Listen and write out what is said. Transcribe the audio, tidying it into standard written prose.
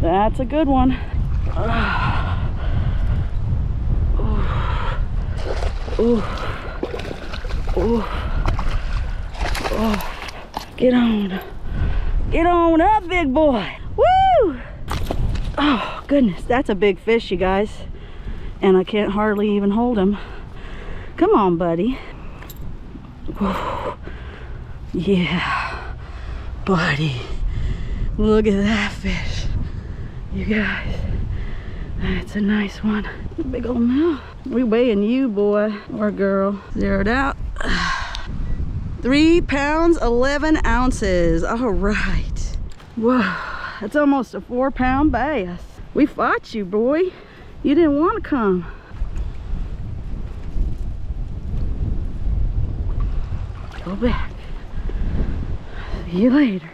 That's a good one. Ooh. Ooh. Oh. Get on. Get on up, big boy. Woo! Oh, goodness. That's a big fish, you guys. And I can't hardly even hold him. Come on, buddy. Whoa. Yeah. Buddy. Look at that fish. You guys. That's a nice one. Big old mouth. We weighing you, boy or girl. Zeroed out. 3 pounds, 11 ounces. All right. Whoa, that's almost a 4-pound bass. We fought you, boy. You didn't want to come. Go back. See you later.